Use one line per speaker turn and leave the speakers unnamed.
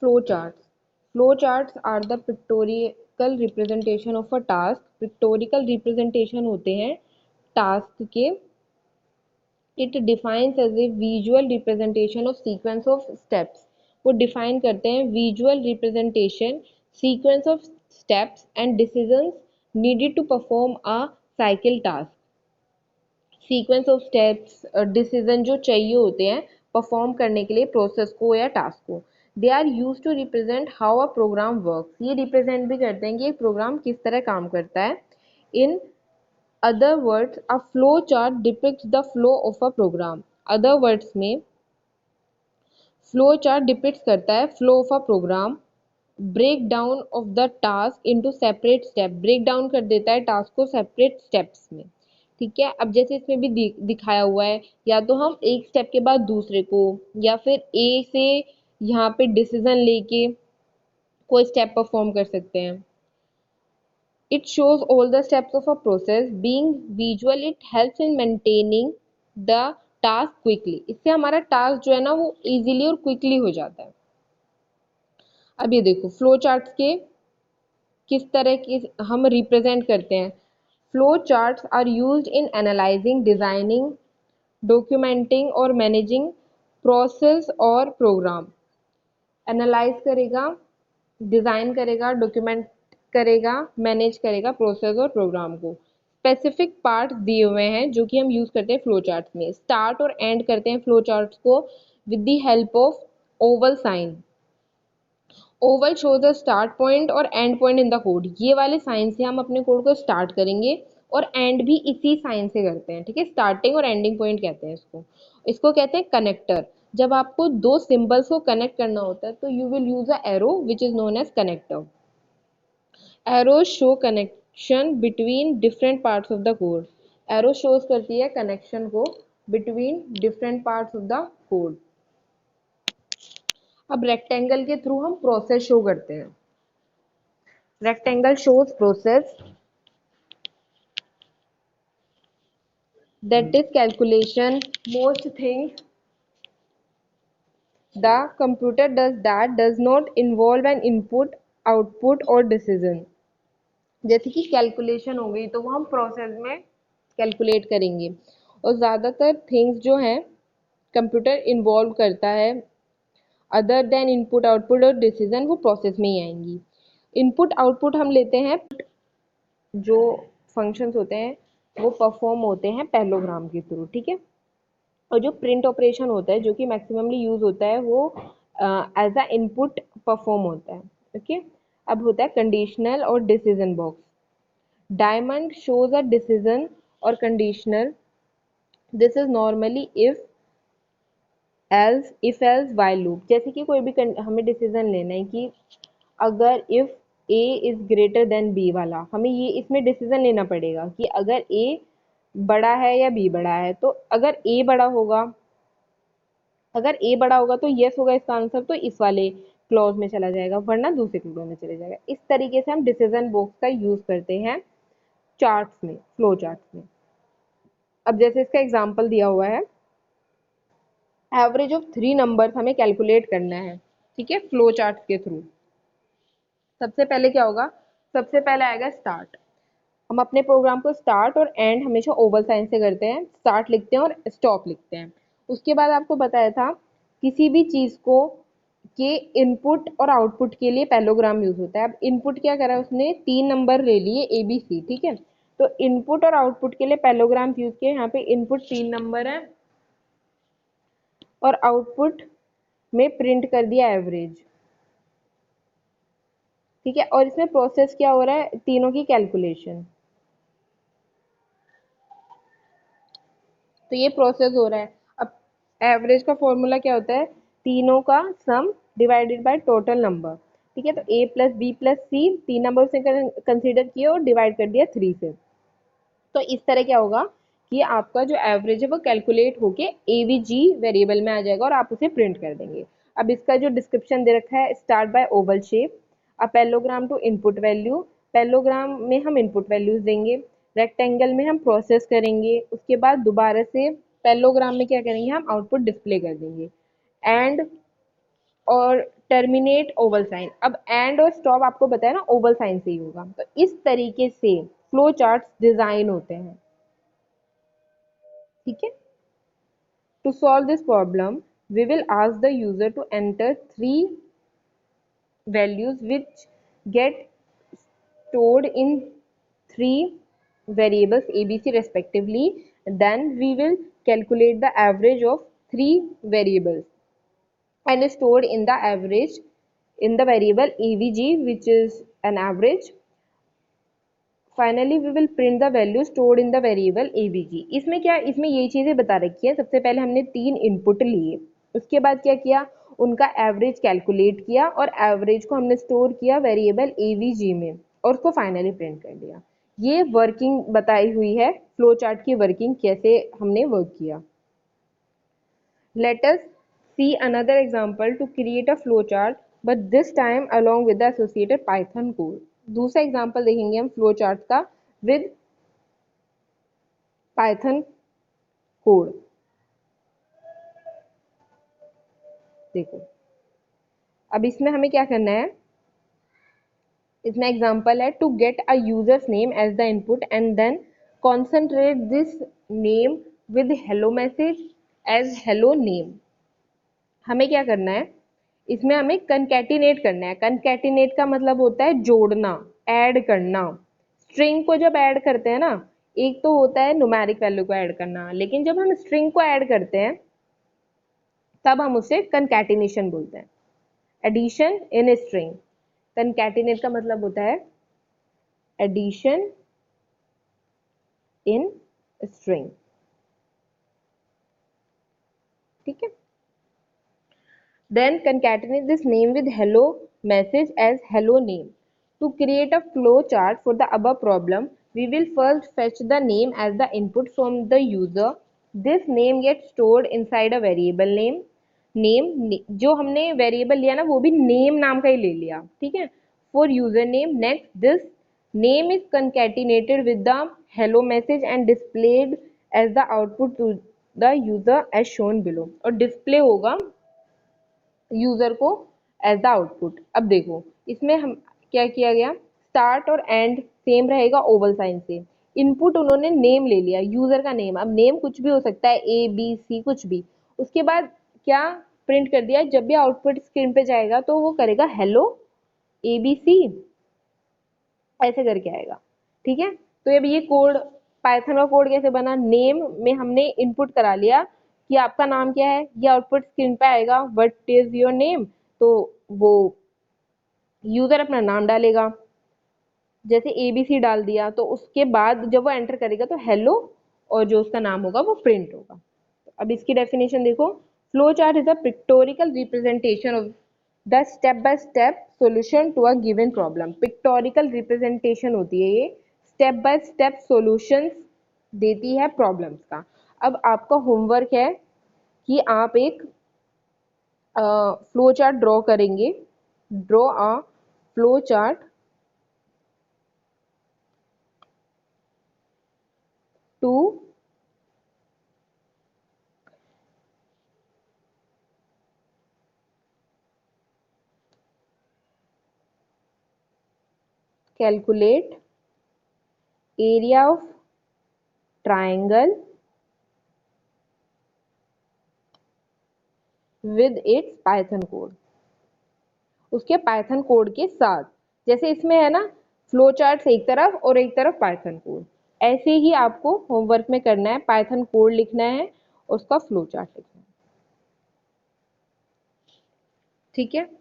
Flowcharts are the pictorial representation of a task. Pictorial representation होते हैं task के. It defines as a visual representation of sequence of steps. वो define करते हैं visual representation, sequence of steps and decisions needed to perform a cycle task. Sequence of steps decision जो चाहिए होते हैं परफॉर्म करने के लिए प्रोसेस को या टास्क को. They are use to represent how a program work. ये रिप्रेजेंट भी करते हैं कि एक प्रोग्राम किस तरह काम करता है. In other words a flow chart depicts the flow of a program. Other words में फ्लो चार्ट डिपिक्ट्स करता है flow of a program. Break down of the task into separate step. Break down कर देता है task को separate steps में. ठीक है. अब जैसे इसमें भी दिखाया हुआ है, या तो हम एक स्टेप के बाद दूसरे को, या फिर ए से यहाँ पे डिसीजन लेके कोई स्टेप परफॉर्म कर सकते हैं. It shows all the steps of a process. Being visual it helps in maintaining the task quickly. इससे हमारा टास्क जो है ना वो इजीली और क्विकली हो जाता है. अब ये देखो फ्लो चार्ट्स के किस तरह की हम रिप्रेजेंट करते हैं. Flow charts are used in analysing, designing, documenting और मैनेजिंग प्रोसेस और प्रोग्राम. एनालाइज करेगा, डिजाइन करेगा, डॉक्यूमेंट करेगा, मैनेज करेगा प्रोसेस और प्रोग्राम को. स्पेसिफिक पार्ट दिए हुए हैं जो कि हम यूज करते हैं फ्लो चार्ट्स में. स्टार्ट और एंड करते हैं फ्लो चार्ट्स को with the help of oval sign. Oval shows the start point और end point in the code. ये वाले साइन से हम अपने कोड को स्टार्ट करेंगे और एंड भी इसी साइन से करते हैं. ठीक है. स्टार्टिंग और एंडिंग पॉइंट कहते हैं इसको. इसको कहते हैं कनेक्टर. जब आपको दो सिंबल्स को कनेक्ट करना होता है तो you will use a arrow which is known as connector. Arrow show connection between different parts of the code. Arrow shows करती है कनेक्शन को between different parts of the code. अब रेक्टेंगल के थ्रू हम प्रोसेस शो करते हैं. Rectangle shows process that is calculation. Most things the computer does that does not involve an input, output or decision. जैसे कि calculation हो गई तो वो हम प्रोसेस में कैलकुलेट करेंगे. और ज़्यादातर थिंग्स जो हैं कंप्यूटर इन्वॉल्व करता है अदर देन इनपुट, आउटपुट और डिसीजन, वो प्रोसेस में ही आएंगी. इनपुट आउटपुट हम लेते हैं जो फंक्शंस होते हैं वो परफॉर्म होते हैं पैरेललोग्राम के थ्रू. ठीक है. और जो प्रिंट ऑपरेशन होता है जो कि मैक्सिममली यूज होता है वो एज अ इनपुट परफॉर्म होता है. ओके. अब होता है कंडीशनल और decision box. Diamond shows a decision और conditional. This is normally if else while loop. जैसे कि कोई भी हमें डिसीजन लेना है कि अगर if A is greater than B वाला, हमें ये इसमें डिसीजन लेना पड़ेगा कि अगर ए बड़ा है या बी बड़ा है. तो अगर ए बड़ा होगा, तो यस होगा इसका आंसर, तो इस वाले क्लॉज में चला जाएगा, वरना दूसरे क्लॉज में चले जाएगा. इस तरीके से हम डिसीजन बॉक्स का यूज करते हैं चार्ट्स में, फ्लो चार्ट्स में. अब जैसे इसका एग्जांपल दिया हुआ है, एवरेज ऑफ 3 नंबर्स हमें कैलकुलेट करना है. ठीक है. फ्लो चार्ट्स के थ्रू सबसे पहले क्या होगा, सबसे पहले आएगा स्टार्ट. हम अपने प्रोग्राम को स्टार्ट और एंड हमेशा ओवल साइन से करते हैं. स्टार्ट लिखते हैं और स्टॉप लिखते हैं. उसके बाद आपको बताया था किसी भी चीज को के इनपुट और आउटपुट के लिए पैरेललोग्राम यूज होता है. अब इनपुट क्या करा उसने, 3 नंबर ले लिए ए बी सी. ठीक है. तो इनपुट और आउटपुट के लिए पैरेललोग्राम यूज किए. यहाँ पे इनपुट 3 नंबर है और आउटपुट में प्रिंट कर दिया एवरेज. ठीक है. और इसमें प्रोसेस क्या हो रहा है, तीनों की कैलकुलेशन. तो ये प्रोसेस हो रहा है. अब एवरेज का फॉर्मूला क्या होता है, तीनों का सम डिवाइडेड बाय टोटल नंबर. ठीक है. तो ए प्लस बी प्लस सी 3 नंबर से कंसीडर किए और डिवाइड कर दिया 3 से. तो इस तरह क्या होगा कि आपका जो एवरेज है वो कैलकुलेट होके एवीजी वेरिएबल में आ जाएगा और आप उसे प्रिंट कर देंगे. अब इसका जो डिस्क्रिप्शन दे रखा है, start by oval shape, a parallelogram to input value. Parallelogram में हम इनपुट वैल्यूज देंगे, रेक्टेंगल में हम प्रोसेस करेंगे, उसके बाद दोबारा से पैरेललोग्राम में क्या करेंगे, हम आउटपुट डिस्प्ले कर देंगे. एंड और टर्मिनेट ओवल साइन। अब एंड और स्टॉप आपको पता है ना ओवल साइन से ही होगा। तो इस तरीके से फ्लो चार्ट्स डिजाइन होते हैं, ठीक है। To solve this problem we will ask the user to enter 3 values which get stored in 3 variables ABC respectively. Then we will calculate the average of 3 variables and stored in the average in the variable avg, which is an average. Finally we will print the value stored in the variable AVG. इसमें क्या, इसमें यही चीजें बता रखी है। सबसे पहले हमने 3 इनपुट लिए, उसके बाद क्या किया, उनका एवरेज कैलकुलेट किया और एवरेज को हमने स्टोर किया वेरिएबल एवीजी में और उसको फाइनली प्रिंट कर दिया। ये वर्किंग बताई हुई है, फ्लो चार्ट की वर्किंग कैसे हमने वर्क किया। Let us see another example to create a flowchart, but this time along with the associated Python code. दूसरा एग्जाम्पल देखेंगे हम फ्लो चार्ट का विद पाइथन कोड। देखो अब इसमें हमें क्या करना है, इसमें एग्जाम्पल है to get a user's name as the input and then concentrate this name with hello message as hello name. हमें क्या करना है, इसमें हमें कंकैटिनेट करना है। कंकैटिनेट का मतलब होता है जोड़ना, ऐड करना। स्ट्रिंग को जब ऐड करते हैं ना, एक तो होता है न्यूमेरिक वैल्यू को ऐड करना, लेकिन जब हम स्ट्रिंग को ऐड करते हैं तब हम उसे कंकैटिनेशन बोलते हैं, एडिशन इन स्ट्रिंग। कंकैटिनेट का मतलब होता है एडिशन इन स्ट्रिंग, ठीक है। Then concatenate this name with hello message as hello name. To create a flow chart for the above problem, we will first fetch the name as the input from the user. This name gets stored inside a variable name. जो हमने variable लिया ना वो भी name नाम का ही ले लिया, ठीक है। For user name next this name is concatenated with the hello message and displayed as the output to the user as shown below, और डिस्प्ले होगा यूजर को एज द आउटपुट। अब देखो इसमें हम क्या किया गया, स्टार्ट और एंड सेम रहेगा ओवल साइन से। इनपुट उन्होंने नेम ले लिया, यूजर का नेम। अब नेम कुछ भी हो सकता है, ए बी सी कुछ भी। उसके बाद क्या प्रिंट कर दिया, जब भी आउटपुट स्क्रीन पे जाएगा तो वो करेगा हेलो ए बी सी, ऐसे करके आएगा, ठीक है। तो अब ये कोड, पाइथन का कोड कैसे बना, नेम में हमने इनपुट करा लिया कि आपका नाम क्या है, ये आउटपुट स्क्रीन पे आएगा व्हाट इज योर नेम। तो वो यूजर अपना नाम डालेगा, जैसे एबीसी डाल दिया, तो उसके बाद जब वो एंटर करेगा तो हेलो और जो उसका नाम होगा वो प्रिंट होगा। अब इसकी डेफिनेशन देखो, flow chart is a pictorical representation of the step by step solution to a given problem. Pictorical representation होती है ये, स्टेप बाय स्टेप सॉल्यूशंस देती है प्रॉब्लम्स का। अब आपका होमवर्क है कि आप एक फ्लो चार्ट ड्रॉ करेंगे, draw a flow chart to calculate area of triangle with its Python code, उसके पाइथन कोड के साथ। जैसे इसमें है ना फ्लो चार्ट एक तरफ और एक तरफ पाइथन कोड, ऐसे ही आपको होमवर्क में करना है, पाइथन कोड लिखना है, उसका फ्लो चार्ट लिखना है, ठीक है।